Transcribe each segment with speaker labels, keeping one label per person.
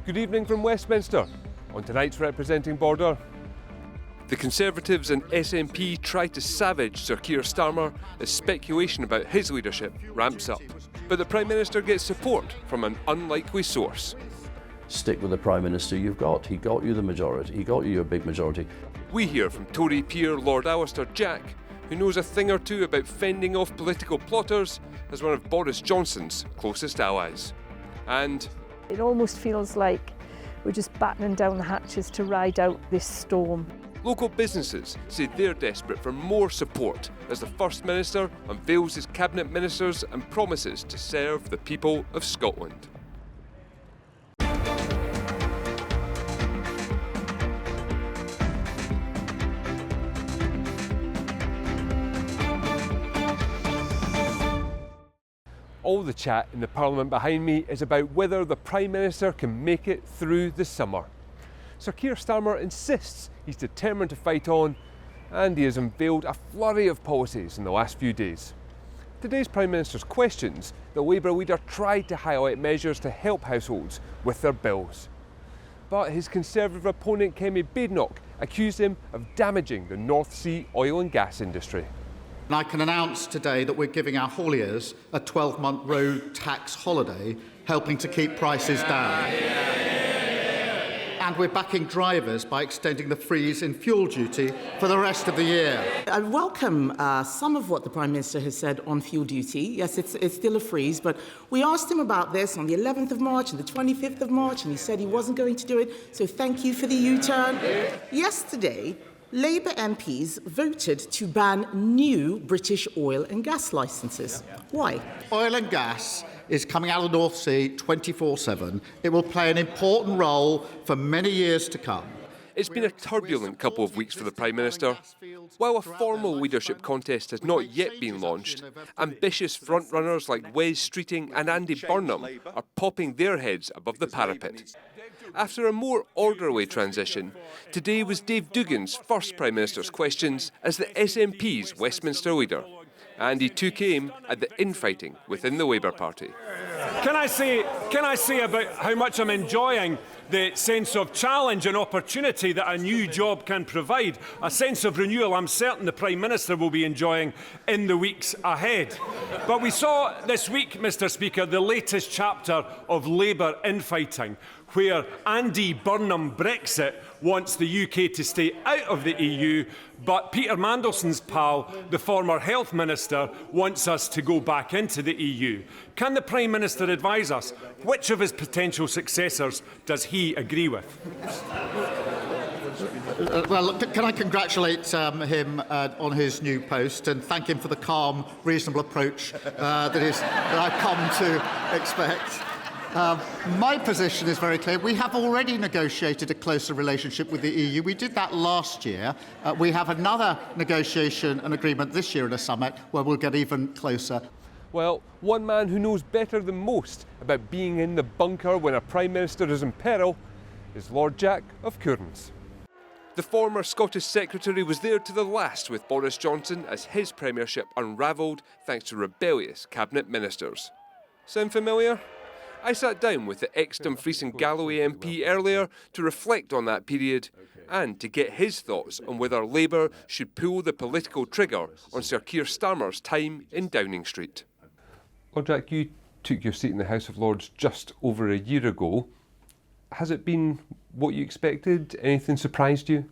Speaker 1: Good evening from Westminster. On tonight's Representing Border, the Conservatives and SNP try to savage Sir Keir Starmer as speculation about his leadership ramps up. But the Prime Minister gets support from an unlikely source.
Speaker 2: Stick with the Prime Minister you've got. He got you the majority. He got you a big majority.
Speaker 1: We hear from Tory peer Lord Jack, who knows a thing or two about fending off political plotters as one of Boris Johnson's closest allies. And
Speaker 3: it almost feels like we're just battening down the hatches to ride out this storm.
Speaker 1: Local businesses say they're desperate for more support as the First Minister unveils his cabinet ministers and promises to serve the people of Scotland. All the chat in the Parliament behind me is about whether the Prime Minister can make it through the summer. Sir Keir Starmer insists he's determined to fight on, and he has unveiled a flurry of policies in the last few days. Today's Prime Minister's questions, the Labour leader tried to highlight measures to help households with their bills. But his Conservative opponent Kemi Badenoch accused him of damaging the North Sea oil and gas industry.
Speaker 4: And I can announce today that we're giving our hauliers a 12-month road tax holiday, helping to keep prices down. And we're backing drivers by extending the freeze in fuel duty for the rest of the year.
Speaker 5: I welcome some of what the Prime Minister has said on fuel duty. Yes, it's still a freeze, but we asked him about this on the 11th of March and the 25th of March, and he said he wasn't going to do it, so thank you for the U-turn. Yesterday, Labour MPs voted to ban new British oil and gas licences. Why?
Speaker 4: Oil and gas is coming out of the North Sea 24/7. It will play an important role for many years to come.
Speaker 1: It's been a turbulent couple of weeks for the Prime Minister. While a formal leadership contest has not yet been launched, ambitious frontrunners like Wes Streeting and Andy Burnham are popping their heads above the parapet. After a more orderly transition, today was Dave Duggan's first Prime Minister's questions as the SNP's Westminster leader. And he took aim at the infighting within the Labour Party.
Speaker 6: Can I say about how much I'm enjoying the sense of challenge and opportunity that a new job can provide, a sense of renewal I'm certain the Prime Minister will be enjoying in the weeks ahead. But we saw this week, Mr Speaker, the latest chapter of Labour infighting, where Andy Burnham Brexit wants the UK to stay out of the EU, but Peter Mandelson's pal, the former Health Minister, wants us to go back into the EU. Can the Prime Minister advise us which of his potential successors does he agree with?
Speaker 4: Well, can I congratulate him on his new post and thank him for the calm, reasonable approach that I've come to expect. My position is very clear. We have already negotiated a closer relationship with the EU. We did that last year. We have another negotiation and agreement this year at a summit where we'll get even closer.
Speaker 1: Well, one man who knows better than most about being in the bunker when a Prime Minister is in peril is Lord Jack of Courance. The former Scottish Secretary was there to the last with Boris Johnson as his premiership unravelled thanks to rebellious cabinet ministers. Sound familiar? I sat down with the ex-Dumfries and Galloway MP earlier to reflect on that period and to get his thoughts on whether Labour should pull the political trigger on Sir Keir Starmer's time in Downing Street. Lord Jack, you took your seat in the House of Lords just over a year ago. Has it been what you expected? Anything surprised you?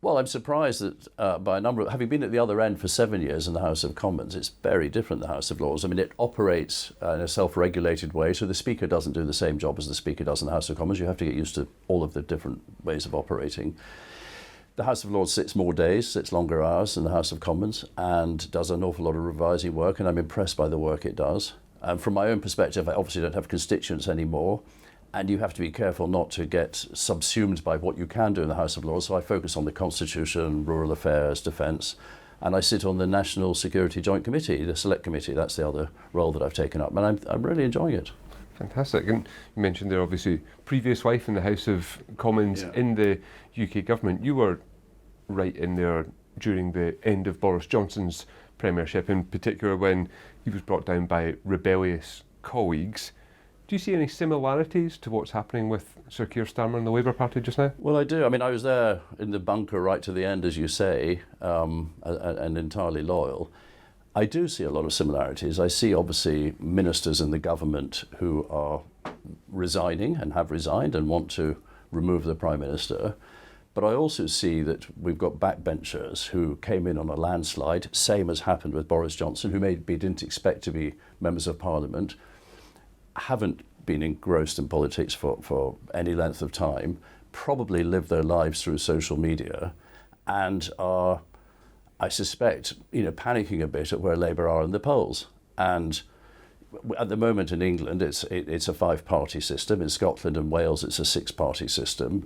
Speaker 2: Well, I'm surprised that by a number of, having been at the other end for 7 years in the House of Commons, it's very different, the House of Lords. I mean, it operates in a self-regulated way, so the Speaker doesn't do the same job as the Speaker does in the House of Commons. You have to get used to all of the different ways of operating. The House of Lords sits more days, sits longer hours than the House of Commons, and does an awful lot of revising work, and I'm impressed by the work it does. From my own perspective, I obviously don't have constituents anymore, and you have to be careful not to get subsumed by what you can do in the House of Lords. So I focus on the Constitution, Rural Affairs, Defence, and I sit on the National Security Joint Committee, the Select Committee. That's the other role that I've taken up, and I'm really enjoying it.
Speaker 1: Fantastic. And you mentioned there, obviously, previous life in the House of Commons in the UK government. You were right in there during the end of Boris Johnson's premiership, in particular when he was brought down by rebellious colleagues. Do you see any similarities to what's happening with Sir Keir Starmer and the Labour Party just now?
Speaker 2: Well, I do. I mean, I was there in the bunker right to the end, as you say, and entirely loyal. I do see a lot of similarities. I see, obviously, ministers in the government who are resigning and have resigned and want to remove the Prime Minister. But I also see that we've got backbenchers who came in on a landslide, same as happened with Boris Johnson, who maybe didn't expect to be members of Parliament, haven't been engrossed in politics for any length of time, probably lived their lives through social media, and are, I suspect, panicking a bit at where Labour are in the polls. And at the moment in England, it's a 5-party system. In Scotland and Wales, it's a 6-party system.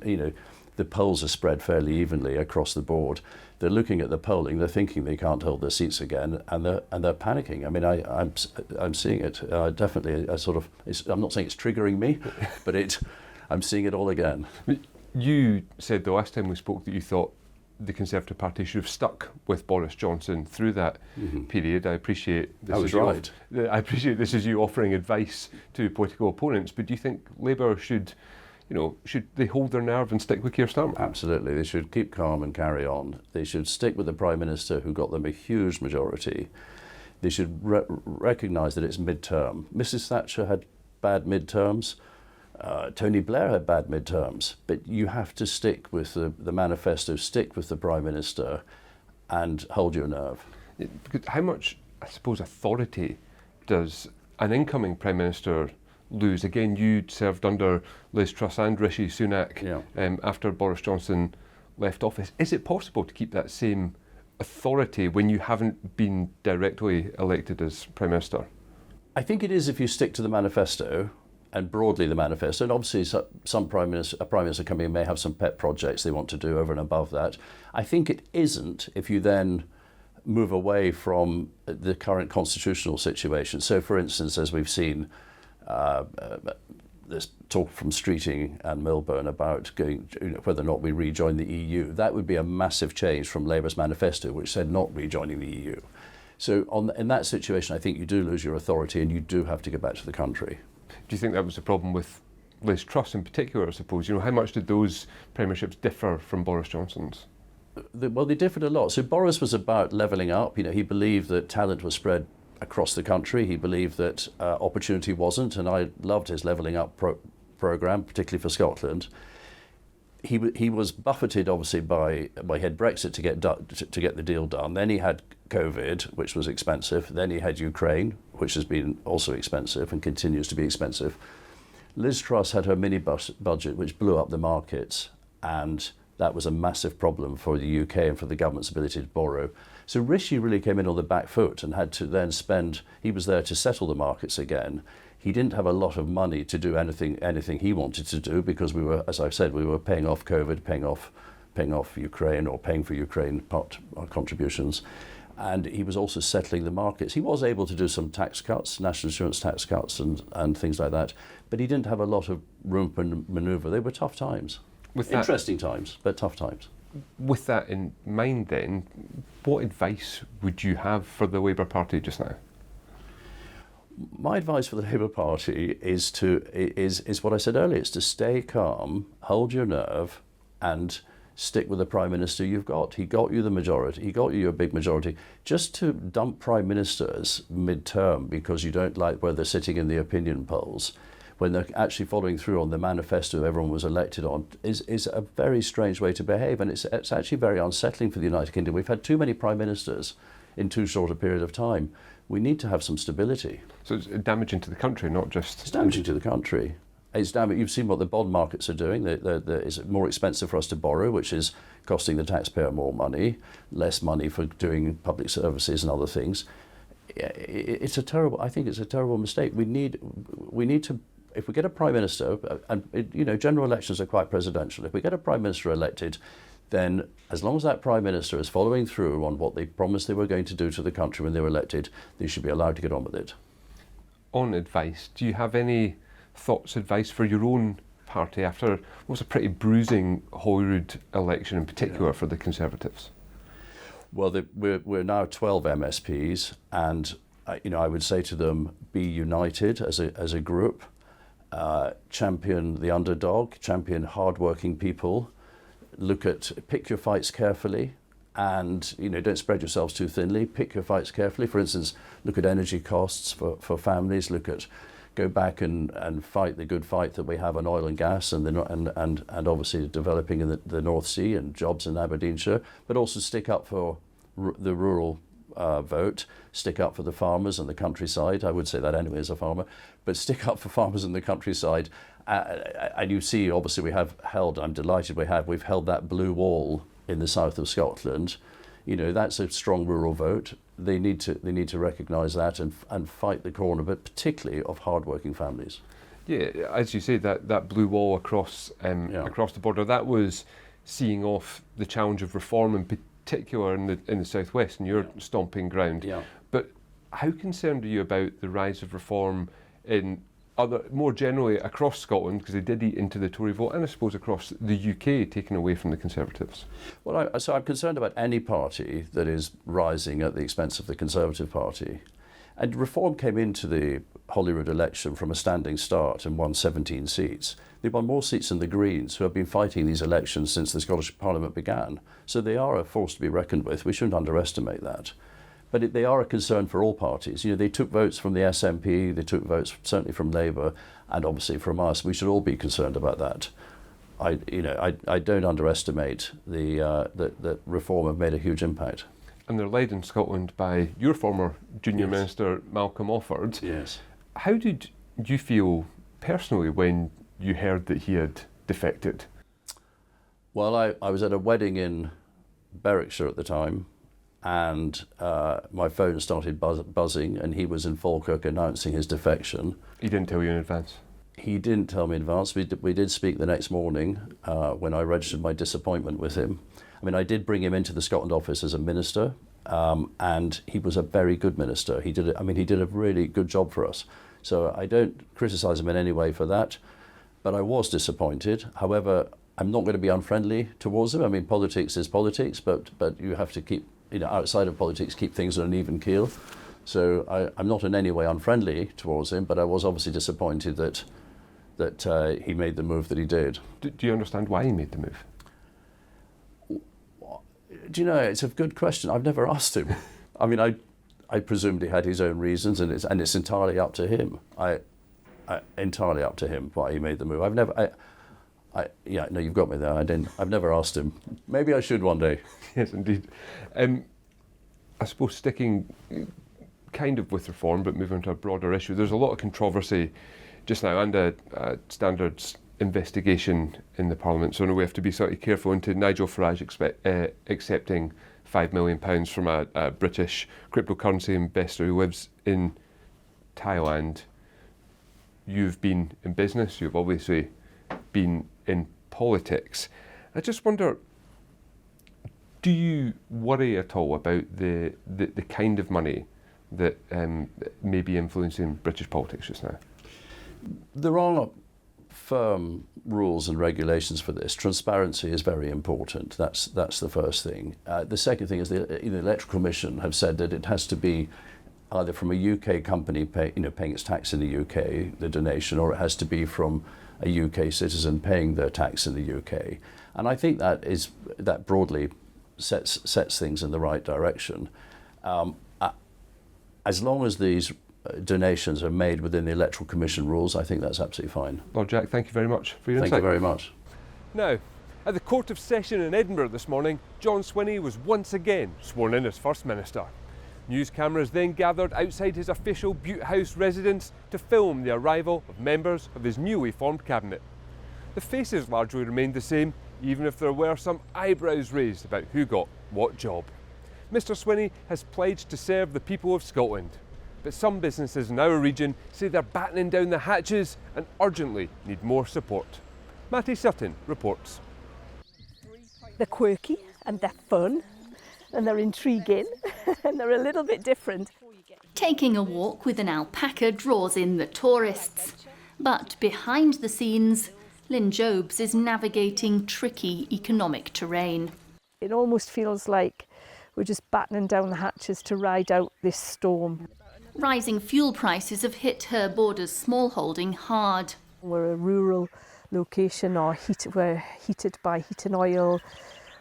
Speaker 2: The polls are spread fairly evenly across the board. They're looking at the polling, they're thinking they can't hold their seats again, and they're panicking. I mean, I'm seeing it definitely. I'm not saying it's triggering me, but I'm seeing it all again.
Speaker 1: You said the last time we spoke that you thought the Conservative Party should have stuck with Boris Johnson through that period. I appreciate this.
Speaker 2: I was right.
Speaker 1: I appreciate this is you offering advice to political opponents, but do you think Labour should they hold their nerve and stick with Keir Starmer?
Speaker 2: Absolutely. They should keep calm and carry on. They should stick with the Prime Minister who got them a huge majority. They should recognise that it's mid-term. Mrs Thatcher had bad mid-terms. Tony Blair had bad mid-terms. But you have to stick with the manifesto, stick with the Prime Minister and hold your nerve.
Speaker 1: How much, I suppose, authority does an incoming Prime Minister lose? Again, you served under Liz Truss and Rishi Sunak after Boris Johnson left office. Is it possible to keep that same authority when you haven't been directly elected as Prime Minister?
Speaker 2: I think it is if you stick to the manifesto, and broadly the manifesto. And obviously a Prime Minister coming in may have some pet projects they want to do over and above that. I think it isn't if you then move away from the current constitutional situation. So, for instance, as we've seen, there's talk from Streeting and Milburn about whether or not we rejoin the EU. That would be a massive change from Labour's manifesto, which said not rejoining the EU. So in that situation, I think you do lose your authority and you do have to go back to the country.
Speaker 1: Do you think that was the problem with Liz Truss in particular, I suppose? How much did those premierships differ from Boris Johnson's?
Speaker 2: Well, they differed a lot. So Boris was about levelling up. He believed that talent was spread across the country. He believed that opportunity wasn't, and I loved his levelling up programme, particularly for Scotland. He was buffeted, obviously, by he had Brexit to get the deal done. Then he had COVID, which was expensive. Then he had Ukraine, which has been also expensive and continues to be expensive. Liz Truss had her mini budget, which blew up the markets, and that was a massive problem for the UK and for the government's ability to borrow. So Rishi really came in on the back foot and had to then he was there to settle the markets again. He didn't have a lot of money to do anything he wanted to do because we were, as I've said, we were paying off COVID, paying off Ukraine, or paying for Ukraine part contributions. And he was also settling the markets. He was able to do some tax cuts, national insurance tax cuts and things like that, but he didn't have a lot of room for manoeuvre. They were tough times. Interesting times, but tough times.
Speaker 1: With that in mind then, what advice would you have for the Labour Party just now?
Speaker 2: My advice for the Labour Party is what I said earlier. It's to stay calm, hold your nerve, and stick with the Prime Minister you've got. He got you the majority. He got you a big majority. Just to dump Prime Ministers mid-term because you don't like where they're sitting in the opinion polls, when they're actually following through on the manifesto everyone was elected on, is a very strange way to behave, and it's actually very unsettling for the United Kingdom. We've had too many Prime Ministers in too short a period of time. We need to have some stability.
Speaker 1: So it's damaging to the country, not just...
Speaker 2: It's damaging to the country. You've seen what the bond markets are doing. It's more expensive for us to borrow, which is costing the taxpayer more money, less money for doing public services and other things. I think it's a terrible mistake. We need to, if we get a Prime Minister, and general elections are quite presidential, if we get a Prime Minister elected, then as long as that Prime Minister is following through on what they promised they were going to do to the country when they were elected, they should be allowed to get on with it.
Speaker 1: On advice, do you have any advice for your own party after what was a pretty bruising Holyrood election in particular for the Conservatives?
Speaker 2: Well, we're now 12 MSPs, and I would say to them, be united as a group. champion the underdog, champion hard-working people, pick your fights carefully, and don't spread yourselves too thinly. Pick your fights carefully. For instance, look at energy costs for families. Go back and fight the good fight that we have on oil and gas, and obviously developing in the North Sea and jobs in Aberdeenshire. But also stick up for the rural vote. Stick up for the farmers and the countryside. I would say that anyway as a farmer, but stick up for farmers in the countryside. And you see, obviously, I'm delighted we've held that blue wall in the south of Scotland. That's a strong rural vote. They need to recognise that and fight the corner, but particularly of hard-working families.
Speaker 1: Yeah, as you say, that blue wall across the border, that was seeing off the challenge of reform, in particular in the southwest, and your stomping ground.
Speaker 2: Yeah.
Speaker 1: But how concerned are you about the rise of reform in more generally across Scotland, because they did eat into the Tory vote, and I suppose across the UK, taken away from the Conservatives?
Speaker 2: Well, I'm concerned about any party that is rising at the expense of the Conservative Party. And Reform came into the Holyrood election from a standing start and won 17 seats. They won more seats than the Greens, who have been fighting these elections since the Scottish Parliament began. So they are a force to be reckoned with. We shouldn't underestimate that. But they are a concern for all parties. They took votes from the SNP, they took votes certainly from Labour, and obviously from us. We should all be concerned about that. I don't underestimate that Reform have made a huge impact.
Speaker 1: And they're led in Scotland by your former Junior
Speaker 2: Yes.
Speaker 1: Minister, Malcolm Offord.
Speaker 2: Yes.
Speaker 1: How did you feel personally when you heard that he had defected?
Speaker 2: Well, I was at a wedding in Berwickshire at the time, and my phone started buzzing, and he was in Falkirk announcing his defection.
Speaker 1: He didn't tell you in advance?
Speaker 2: He didn't tell me in advance. We did speak the next morning when I registered my disappointment with him. I mean, I did bring him into the Scotland office as a minister, and he was a very good minister. He did a really good job for us. So I don't criticise him in any way for that, but I was disappointed. However, I'm not going to be unfriendly towards him. I mean, politics is politics, but you have to keep, outside of politics, keep things on an even keel. So I'm not in any way unfriendly towards him, but I was obviously disappointed that he made the move that he did.
Speaker 1: Do you understand why he made the move?
Speaker 2: Do you know, it's a good question. I've never asked him. I mean, I presumed he had his own reasons, and it's entirely up to him. Entirely up to him why he made the move. No, you've got me there. I've never asked him. Maybe I should one day.
Speaker 1: Yes, indeed. I suppose sticking kind of with reform, but moving to a broader issue, there's a lot of controversy just now, and a standards investigation in the Parliament. So we have to be slightly careful into Nigel Farage accepting £5 million from a British cryptocurrency investor who lives in Thailand. You've been in business, you've obviously been in politics. I just wonder, do you worry at all about the kind of money that may be influencing British politics just now?
Speaker 2: There are firm rules and regulations for this. Transparency is very important. That's the first thing. The second thing is the Electoral Commission have said that it has to be either from a UK company paying its tax in the UK, the donation, or it has to be from a UK citizen paying their tax in the UK. And I think that broadly sets things in the right direction. As long as these donations are made within the Electoral Commission rules, I think that's absolutely fine.
Speaker 1: Lord Jack, thank you very much for your insight.
Speaker 2: Thank you very much.
Speaker 1: Now, at the Court of Session in Edinburgh this morning, John Swinney was once again sworn in as First Minister. News cameras then gathered outside his official Bute House residence to film the arrival of members of his newly formed cabinet. The faces largely remained the same, even if there were some eyebrows raised about who got what job. Mr Swinney has pledged to serve the people of Scotland, but some businesses in our region say they're battening down the hatches and urgently need more support. Matty Sutton reports.
Speaker 3: They're quirky and they're fun and they're intriguing and they're a little bit different.
Speaker 7: Taking a walk with an alpaca draws in the tourists. But behind the scenes, Lynn Jobs is navigating tricky economic terrain.
Speaker 3: It almost feels like we're just battening down the hatches to ride out this storm.
Speaker 7: Rising fuel prices have hit her Borders smallholding hard.
Speaker 3: We're a rural location, we're heated by heating oil.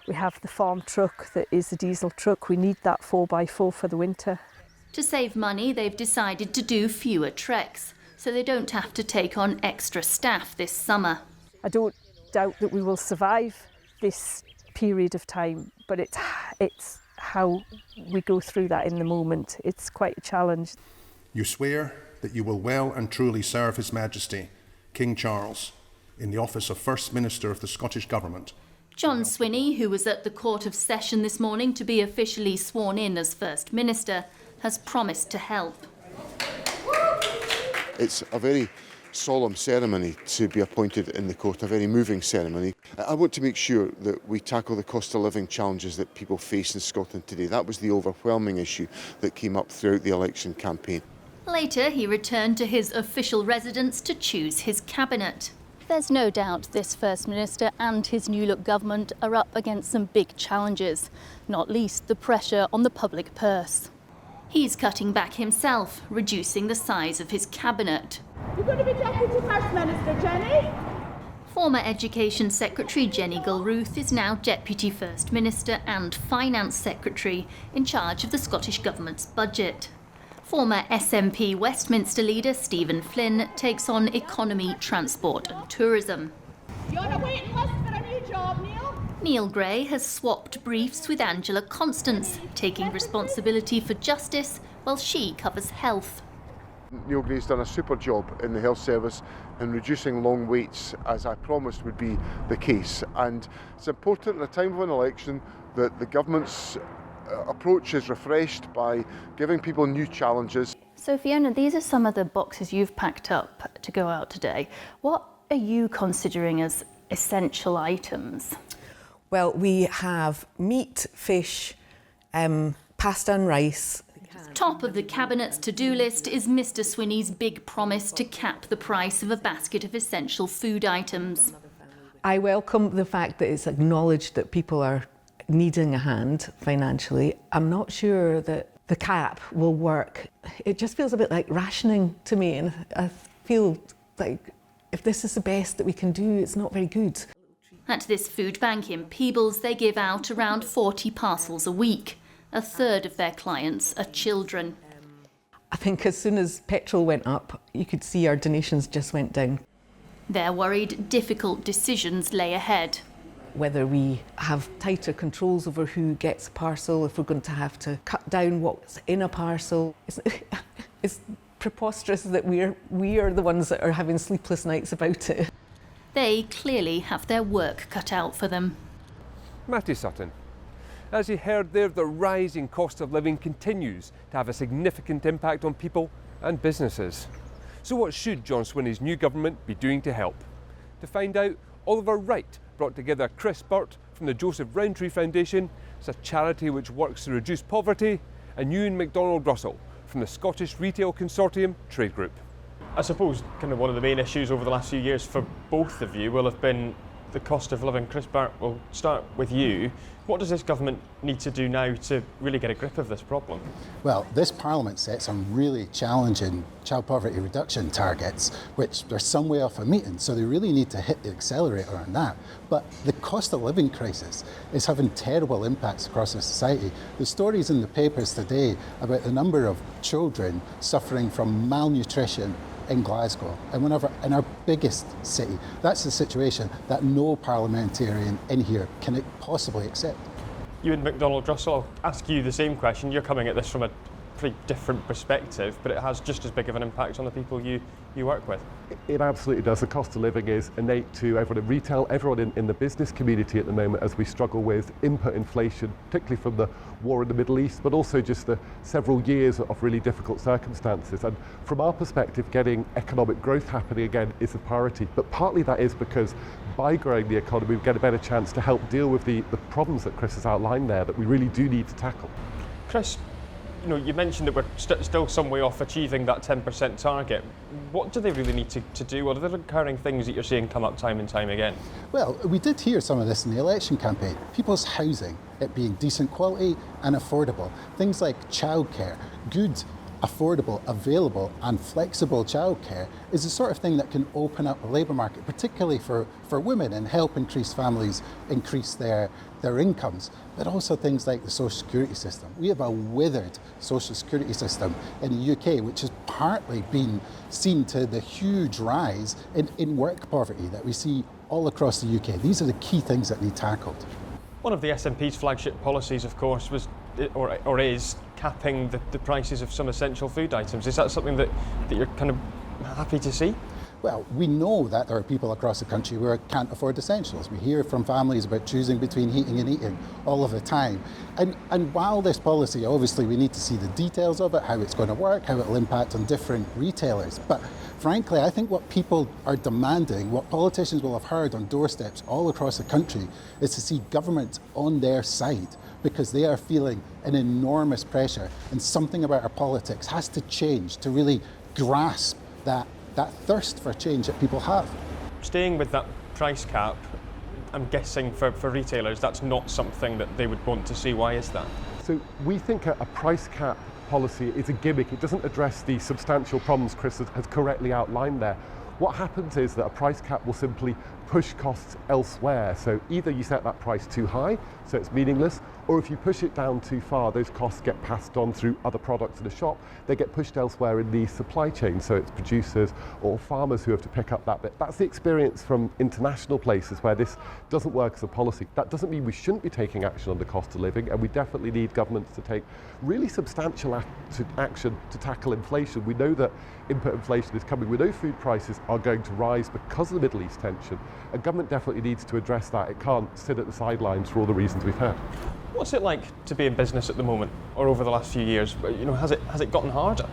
Speaker 3: We have the farm truck that is a diesel truck. We need that 4x4 for the winter.
Speaker 7: To save money, they've decided to do fewer treks, so they don't have to take on extra staff this summer.
Speaker 3: I don't doubt that we will survive this period of time, but it's how we go through that in the moment. It's quite a challenge.
Speaker 8: You swear that you will well and truly serve His Majesty, King Charles, in the office of First Minister of the Scottish Government.
Speaker 7: John Swinney, who was at the Court of Session this morning to be officially sworn in as First Minister, has promised to help.
Speaker 9: It's a very solemn ceremony to be appointed in the court, a very moving ceremony. I want to make sure that we tackle the cost of living challenges that people face in Scotland today. That was the overwhelming issue that came up throughout the election campaign.
Speaker 7: Later, he returned to his official residence to choose his cabinet. There's no doubt this First Minister and his New Look government are up against some big challenges, not least the pressure on the public purse. He's cutting back himself, reducing the size of his cabinet.
Speaker 10: You're going to be Deputy First Minister, Jenny?
Speaker 7: Former Education Secretary Jenny Gilruth is now Deputy First Minister and Finance Secretary in charge of the Scottish Government's budget. Former SNP Westminster leader Stephen Flynn takes on economy, transport and tourism.
Speaker 10: You're on a waiting list for a new job, Neil.
Speaker 7: Neil Gray has swapped briefs with Angela Constance, taking responsibility for justice while she covers health.
Speaker 9: Neil Gray's done a super job in the health service in reducing long waits, as I promised would be the case. And it's important at a time of an election that the government's approach is refreshed by giving people new challenges.
Speaker 7: So Fiona, these are some of the boxes you've packed up to go out today. What are you considering as essential items?
Speaker 11: Well, we have meat, fish, pasta and rice.
Speaker 7: Top of the Cabinet's to-do list is Mr Swinney's big promise to cap the price of a basket of essential food items.
Speaker 11: I welcome the fact that it's acknowledged that people are needing a hand financially. I'm not sure that the cap will work. It just feels a bit like rationing to me, and I feel like if this is the best that we can do, it's not very good.
Speaker 7: At this food bank in Peebles, they give out around 40 parcels a week. A third of their clients are children.
Speaker 11: I think as soon as petrol went up, you could see our donations just went down.
Speaker 7: They're worried difficult decisions lay ahead.
Speaker 11: Whether we have tighter controls over who gets a parcel, if we're going to have to cut down what's in a parcel. It's preposterous that we are the ones that are having sleepless nights about it.
Speaker 7: They clearly have their work cut out for them.
Speaker 1: Matty Sutton. As you heard there, the rising cost of living continues to have a significant impact on people and businesses. So what should John Swinney's new government be doing to help? To find out, Oliver Wright brought together Chris Burt from the Joseph Rowntree Foundation, it's a charity which works to reduce poverty, and Ewan MacDonald Russell from the Scottish Retail Consortium Trade Group.
Speaker 12: I suppose kind of one of the main issues over the last few years for both of you will have been the cost of living. Chris Burt, we'll start with you. What does this government need to do now to really get a grip of this problem?
Speaker 13: Well, this Parliament set some really challenging child poverty reduction targets, which they're some way off a meeting, so they really need to hit the accelerator on that. But the cost of living crisis is having terrible impacts across our society. The stories in the papers today about the number of children suffering from malnutrition in Glasgow, and in our biggest city. That's the situation that no parliamentarian in here can possibly accept.
Speaker 12: Ewan MacDonald Russell, I'll ask you the same question. You're coming at this from a pretty different perspective, but it has just as big of an impact on the people you work with.
Speaker 14: It absolutely does. The cost of living is innate to everyone in retail, everyone in the business community at the moment, as we struggle with input inflation, particularly from the war in the Middle East, but also just the several years of really difficult circumstances. And from our perspective, getting economic growth happening again is a priority. But partly that is because by growing the economy, we get a better chance to help deal with the problems that Chris has outlined there that we really do need to tackle.
Speaker 12: Chris, you mentioned that we're still some way off achieving that 10% target. What do they really need to do? What are the recurring things that you're seeing come up time and time again?
Speaker 13: Well, we did hear some of this in the election campaign. People's housing, it being decent quality and affordable. Things like childcare, good affordable, available and flexible childcare is the sort of thing that can open up the labour market, particularly for women, and help increase families, increase their incomes, but also things like the social security system. We have a withered social security system in the UK, which has partly been seen to the huge rise in work poverty that we see all across the UK. These are the key things that need tackled.
Speaker 12: One of the SNP's flagship policies, of course, was or is capping the prices of some essential food items. Is that something that you're kind of happy to see?
Speaker 13: Well, we know that there are people across the country who can't afford essentials. We hear from families about choosing between heating and eating all of the time. And while this policy, obviously we need to see the details of it, how it's going to work, how it will impact on different retailers. But frankly, I think what people are demanding, what politicians will have heard on doorsteps all across the country, is to see government on their side, because they are feeling an enormous pressure, and something about our politics has to change to really grasp that thirst for change that people have.
Speaker 12: Staying with that price cap, I'm guessing for retailers that's not something that they would want to see. Why is that?
Speaker 14: So we think a price cap policy is a gimmick. It doesn't address the substantial problems Chris has correctly outlined there. What happens is that a price cap will simply push costs elsewhere. So either you set that price too high, so it's meaningless, or if you push it down too far, those costs get passed on through other products in the shop. They get pushed elsewhere in the supply chain, so it's producers or farmers who have to pick up that bit. That's the experience from international places where this doesn't work as a policy. That doesn't mean we shouldn't be taking action on the cost of living, and we definitely need governments to take really substantial action to tackle inflation. We know that input inflation is coming. We know food prices are going to rise because of the Middle East tension, and government definitely needs to address that. It can't sit at the sidelines for all the reasons we've heard.
Speaker 12: What's it like to be in business at the moment, or over the last few years? You know, has it gotten harder?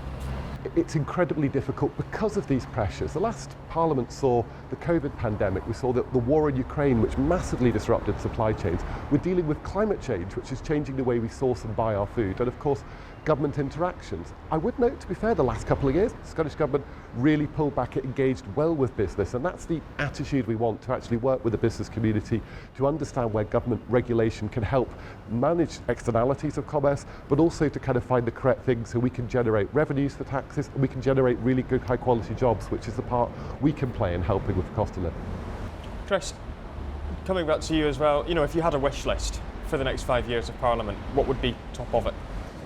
Speaker 14: It's incredibly difficult because of these pressures. The last Parliament saw the COVID pandemic. We saw the war in Ukraine, which massively disrupted supply chains. We're dealing with climate change, which is changing the way we source and buy our food. And of course, government interactions. I would note, to be fair, the last couple of years, the Scottish Government really pulled back, it engaged well with business, and that's the attitude we want, to actually work with the business community to understand where government regulation can help manage externalities of commerce, but also to kind of find the correct thing so we can generate revenues for taxes and we can generate really good high quality jobs, which is the part we can play in helping with the cost of living.
Speaker 12: Chris, coming back to you as well, you know, if you had a wish list for the next 5 years of Parliament, what would be top of it?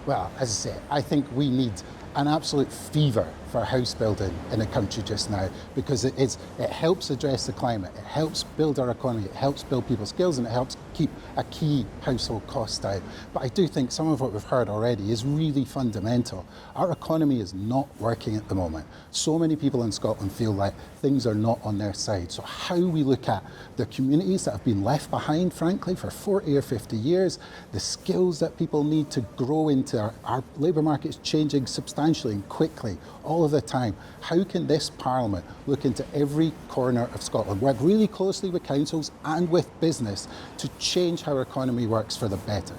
Speaker 13: Well, as I say, I think we need an absolute fever for house building in the country just now, because it helps address the climate, it helps build our economy, it helps build people's skills, and it helps keep a key household cost down. But I do think some of what we've heard already is really fundamental. Our economy is not working at the moment. So many people in Scotland feel like things are not on their side. So how we look at the communities that have been left behind, frankly, for 40 or 50 years, the skills that people need to grow into, our labour market is changing substantially and quickly all of the time. How can this Parliament look into every corner of Scotland, work really closely with councils and with business to change how our economy works for the better?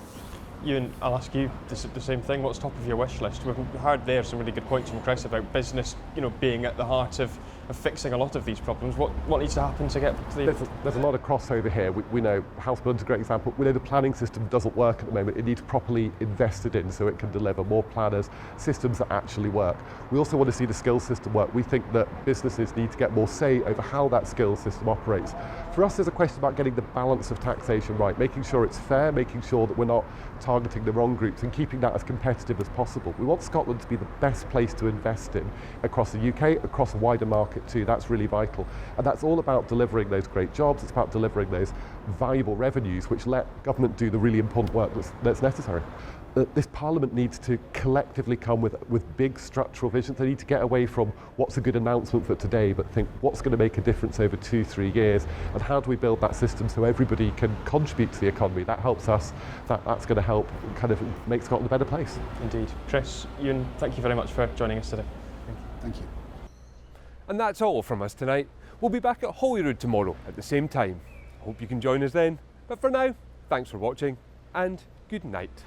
Speaker 12: Ewan, I'll ask you the same thing. What's top of your wish list? We've heard there some really good points from Chris about business, you know, being at the heart of fixing a lot of these problems. What needs to happen to get to the...
Speaker 14: There's a lot of crossover here. We know house building's a great example. We know the planning system doesn't work at the moment. It needs properly invested in so it can deliver more planners, systems that actually work. We also want to see the skills system work. We think that businesses need to get more say over how that skills system operates. For us, there's a question about getting the balance of taxation right, making sure it's fair, making sure that we're not targeting the wrong groups and keeping that as competitive as possible. We want Scotland to be the best place to invest in across the UK, across a wider market too. That's really vital. And that's all about delivering those great jobs. It's about delivering those valuable revenues which let government do the really important work that's necessary. This Parliament needs to collectively come with big structural visions. They need to get away from what's a good announcement for today, but think what's going to make a difference over 2-3 years, and how do we build that system so everybody can contribute to the economy. That helps us, that's going to help kind of make Scotland a better place.
Speaker 12: Indeed. Chris, Ewan, thank you very much for joining us today.
Speaker 13: Thank you.
Speaker 1: And that's all from us tonight. We'll be back at Holyrood tomorrow at the same time. Hope you can join us then. But for now, thanks for watching and good night.